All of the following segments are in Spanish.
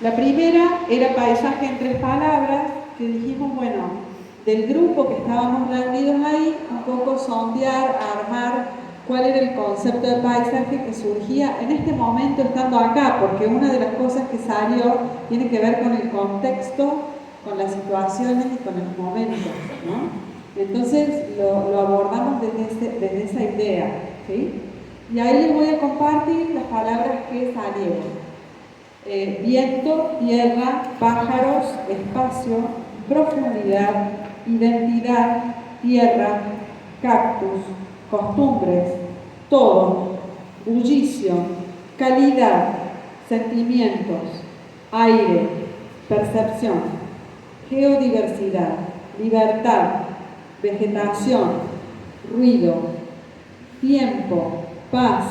La primera era paisaje en 3 palabras, que dijimos, bueno, del grupo que estábamos reunidos ahí, un poco sondear, armar cuál era el concepto de paisaje que surgía en este momento estando acá, porque una de las cosas que salió tiene que ver con el contexto, con las situaciones y con los momentos, ¿no? Entonces lo abordamos desde esa idea, ¿sí? Y ahí les voy a compartir las palabras que salieron. Viento, tierra, pájaros, espacio, profundidad, identidad, tierra, cactus, costumbres, todo, bullicio, calidad, sentimientos, aire, percepción, geodiversidad, libertad, vegetación, ruido, tiempo, paz,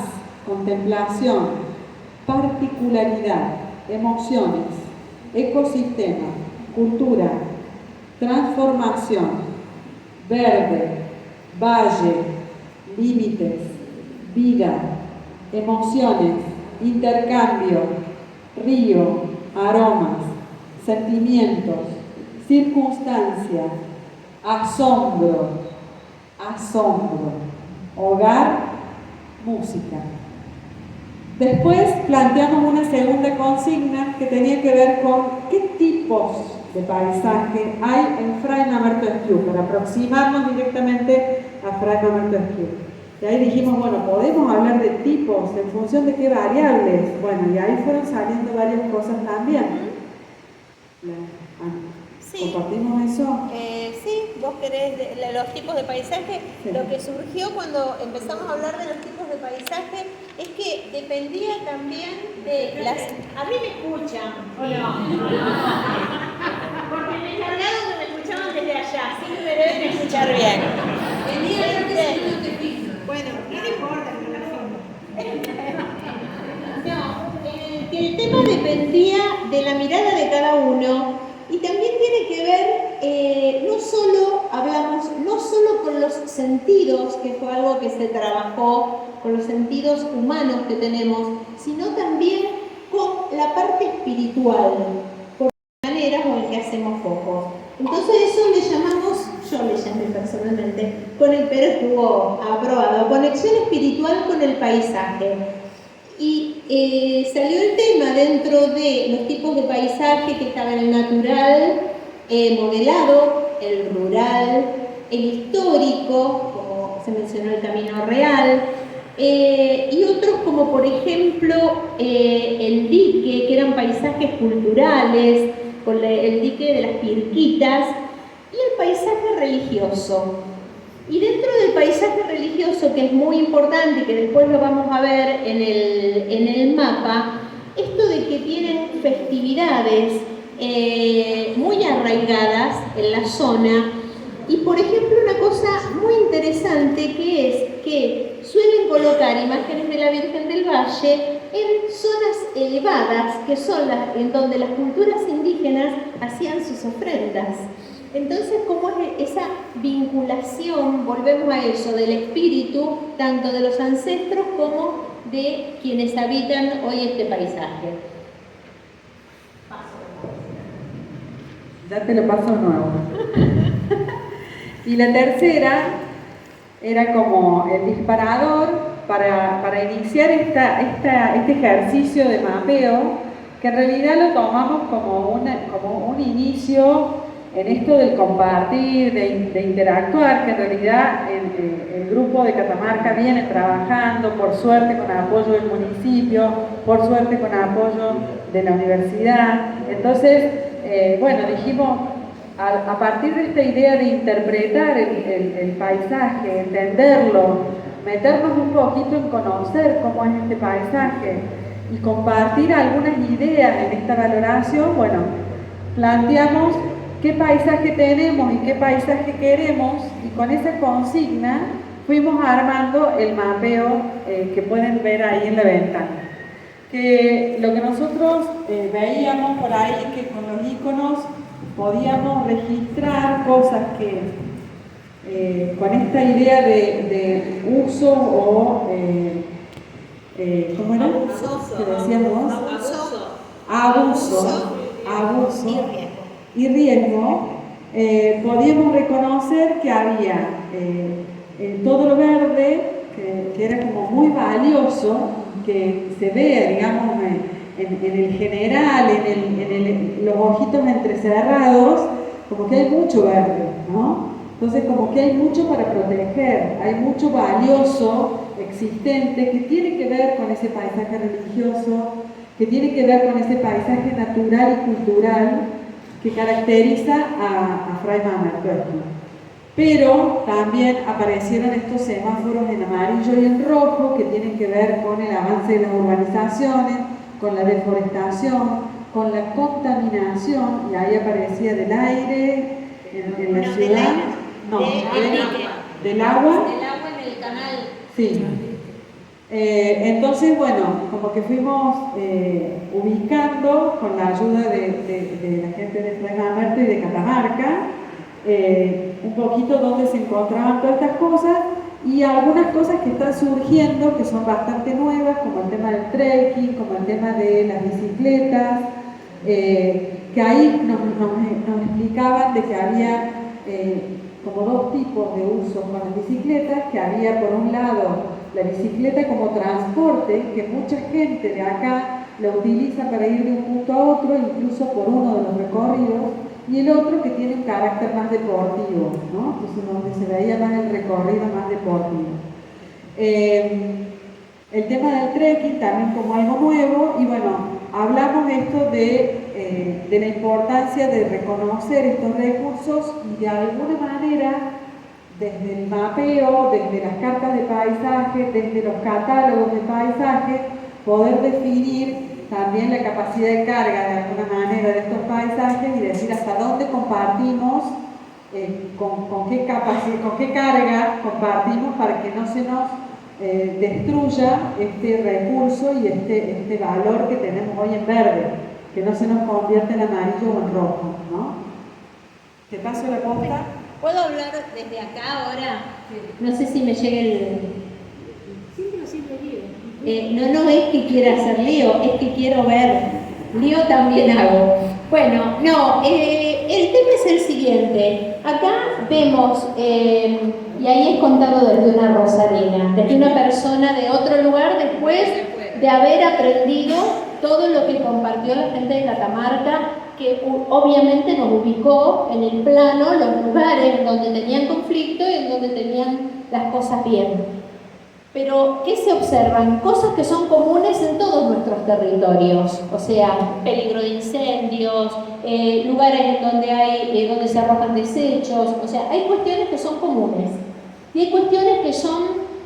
contemplación, particularidad, emociones, ecosistema, cultura, transformación, verde, valle, límites, vida, emociones, intercambio, río, aromas, sentimientos, circunstancia, asombro, hogar, música. Después planteamos una segunda consigna que tenía que ver con qué tipos de paisaje hay en Fray Mamerto Esquiú, para aproximarnos directamente a Fray Mamerto Esquiú. Y ahí dijimos, bueno, podemos hablar de tipos, en función de qué variables. Bueno, y ahí fueron saliendo varias cosas también. Sí. ¿Compartimos eso? Sí, vos querés los tipos de paisaje. Sí. Lo que surgió cuando empezamos a hablar de los tipos de paisaje es que dependía también de las... ¿A mí me escuchan o no? Porque me encargaron que me escuchaban desde allá, así que me deben escuchar bien. Bueno, no importa, no, que el tema dependía de la mirada de cada uno. Y también tiene que ver, no solo con los sentidos, que fue algo que se trabajó, con los sentidos humanos que tenemos, sino también con la parte espiritual, por maneras o en que hacemos foco. Entonces eso le llamamos, yo le llamé personalmente, pero estuvo aprobado, conexión espiritual con el paisaje. Y salió el tema dentro de los tipos de paisaje que estaban el natural, modelado, el rural, el histórico, como se mencionó el camino real, y otros como por ejemplo el dique, que eran paisajes culturales, con el dique de las Pirquitas, y el paisaje religioso. Y dentro del paisaje religioso, que es muy importante y que después lo vamos a ver en el mapa, esto de que tienen festividades muy arraigadas en la zona. Y por ejemplo, una cosa muy interesante que es que suelen colocar imágenes de la Virgen del Valle en zonas elevadas, que son las en donde las culturas indígenas hacían sus ofrendas. Entonces, ¿cómo es esa vinculación? Volvemos a eso, del espíritu, tanto de los ancestros como de quienes habitan hoy este paisaje. Ya te lo paso nuevo. Y la tercera era como el disparador para iniciar este ejercicio de mapeo, que en realidad lo tomamos como un inicio en esto del compartir, de interactuar, que en realidad el grupo de Catamarca viene trabajando, por suerte con apoyo del municipio, por suerte con apoyo de la universidad. Entonces, bueno, dijimos, a partir de esta idea de interpretar el paisaje, entenderlo, meternos un poquito en conocer cómo es este paisaje y compartir algunas ideas en esta valoración, bueno, planteamos qué paisaje tenemos y qué paisaje queremos, y con esa consigna fuimos armando el mapeo que pueden ver ahí en la ventana. Que lo que nosotros veíamos por ahí es que con los iconos podíamos registrar cosas que con esta idea de uso o ¿cómo era? Abuso. ¿Qué decíamos? abuso y riesgo, podíamos reconocer que había todo lo verde, que era como muy valioso, que se ve, digamos, en el general, en los ojitos entrecerrados, como que hay mucho verde, ¿no? Entonces, como que hay mucho para proteger, hay mucho valioso existente que tiene que ver con ese paisaje religioso, que tiene que ver con ese paisaje natural y cultural que caracteriza a Fray Mamerto. Pero también aparecieron estos semáforos en amarillo y en rojo que tienen que ver con el avance de las urbanizaciones, con la deforestación, con la contaminación, y ahí aparecía del aire en la ciudad. Del agua. Del agua en el canal. Sí. Entonces, bueno, como que fuimos ubicando con la ayuda de la gente de Fray Mamerto y de Catamarca, un poquito dónde se encontraban todas estas cosas y algunas cosas que están surgiendo que son bastante nuevas, como el tema del trekking, como el tema de las bicicletas, que ahí nos explicaban de que había como dos tipos de uso con las bicicletas, que había por un lado la bicicleta como transporte, que mucha gente de acá la utiliza para ir de un punto a otro, incluso por uno de los recorridos, y el otro que tiene un carácter más deportivo, ¿no? Entonces donde se veía más el recorrido más deportivo. El tema del trekking también como algo nuevo, y bueno, hablamos esto de la importancia de reconocer estos recursos y de alguna manera, desde el mapeo, desde las cartas de paisaje, desde los catálogos de paisaje, poder definir también la capacidad de carga de alguna manera de estos paisajes y decir hasta dónde compartimos, con qué capacidad, con qué carga compartimos para que no se nos destruya este recurso y este valor que tenemos hoy en verde, que no se nos convierta en amarillo o en rojo, ¿no? ¿Te paso la posta? ¿Puedo hablar desde acá ahora? No sé si me llega el... No es que quiera hacer lío, es que quiero ver. Lío también hago. Bueno, no, el tema es el siguiente. Acá vemos, y ahí es contado desde una rosarina, desde una persona de otro lugar después de haber aprendido todo lo que compartió la gente de Catamarca, que obviamente nos ubicó en el plano los lugares donde tenían conflicto y en donde tenían las cosas bien. Pero, ¿qué se observan? Cosas que son comunes en todos nuestros territorios, o sea, peligro de incendios, lugares en donde se arrojan desechos, o sea, hay cuestiones que son comunes y hay cuestiones que son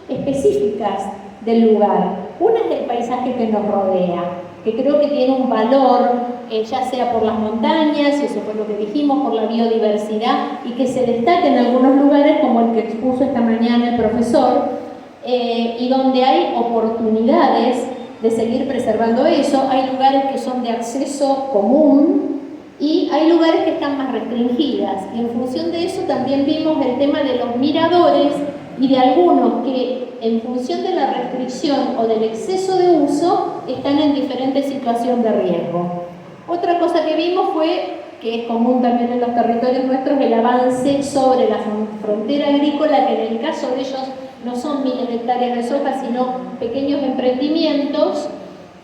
específicas del lugar. Una es el paisaje que nos rodea, que creo que tiene un valor, ya sea por las montañas, y eso fue lo que dijimos, por la biodiversidad, y que se destaca en algunos lugares, como el que expuso esta mañana el profesor, y donde hay oportunidades de seguir preservando eso. Hay lugares que son de acceso común y hay lugares que están más restringidas, y en función de eso también vimos el tema de los miradores y de algunos que en función de la restricción o del exceso de uso están en diferentes situaciones de riesgo. Otra cosa que vimos fue, que es común también en los territorios nuestros, el avance sobre la frontera agrícola, que en el caso de ellos no son miles de hectáreas de soja, sino pequeños emprendimientos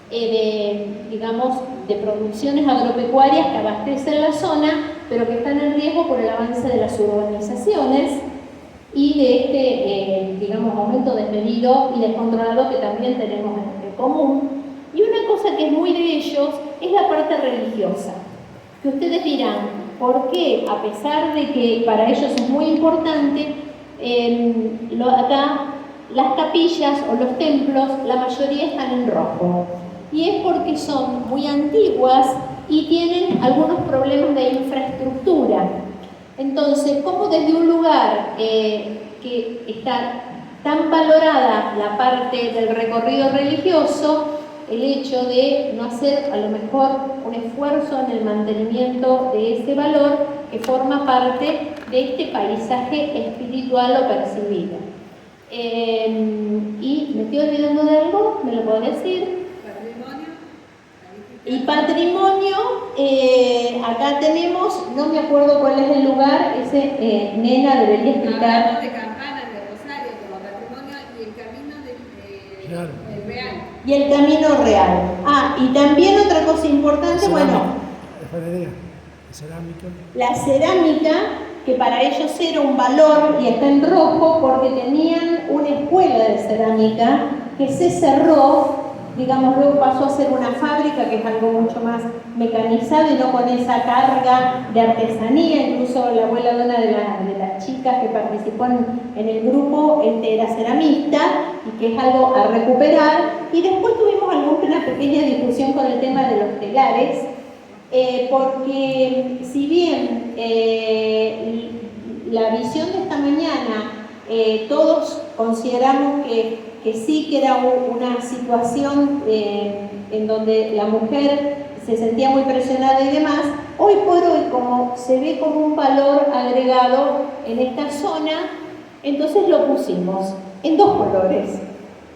de producciones agropecuarias que abastecen la zona, pero que están en riesgo por el avance de las urbanizaciones y de este, aumento desmedido y descontrolado que también tenemos en común. Y una cosa que es muy de ellos es la parte religiosa, que ustedes dirán, ¿por qué? A pesar de que para ellos es muy importante, acá las capillas o los templos, la mayoría están en rojo. Y es porque son muy antiguas y tienen algunos problemas de infraestructura. Entonces, ¿cómo desde un lugar que está tan valorada la parte del recorrido religioso, el hecho de no hacer a lo mejor un esfuerzo en el mantenimiento de ese valor que forma parte de este paisaje espiritual o percibido? Y me estoy olvidando de algo, ¿me lo puedo decir? Y patrimonio, acá tenemos, no me acuerdo cuál es el lugar, ese Nena debería explicar. Hablamos de Campanas de Rosario como patrimonio y el camino el real. Y el camino real. Ah, y también otra cosa importante, la cerámica, que para ellos era un valor y está en rojo porque tenían una escuela de cerámica que se cerró, digamos, luego pasó a ser una fábrica, que es algo mucho más mecanizado y no con esa carga de artesanía. Incluso la abuela de una de las chicas que participó en el grupo era ceramista, y que es algo a recuperar. Y después tuvimos una pequeña discusión con el tema de los telares, porque si bien la visión de esta mañana todos consideramos que sí, que era una situación en donde la mujer se sentía muy presionada y demás, hoy por hoy, como se ve como un valor agregado en esta zona, entonces lo pusimos en dos colores.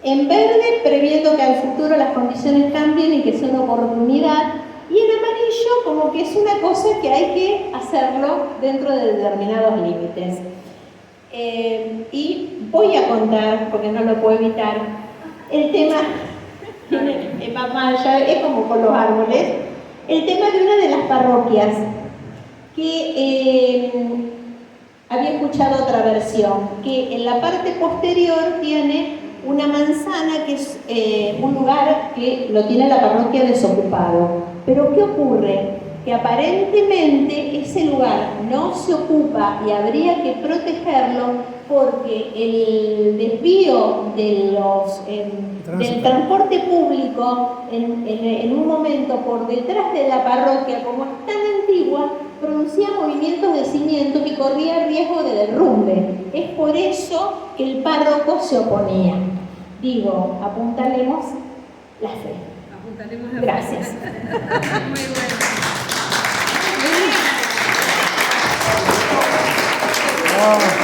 En verde, previendo que al futuro las condiciones cambien y que sea una oportunidad, y en amarillo, como que es una cosa que hay que hacerlo dentro de determinados límites. Y voy a contar, porque no lo puedo evitar, el tema, es como con los árboles, el tema de una de las parroquias, que había escuchado otra versión, que en la parte posterior tiene una manzana, que es un lugar que lo tiene la parroquia desocupado. Pero ¿qué ocurre? Que aparentemente ese lugar no se ocupa y habría que protegerlo porque el desvío del transporte público en un momento por detrás de la parroquia, como es tan antigua, producía movimientos de cimientos y corría riesgo de derrumbe. Es por eso que el párroco se oponía. Digo, apuntalemos la fe. Apuntaremos la Gracias. Muy bueno.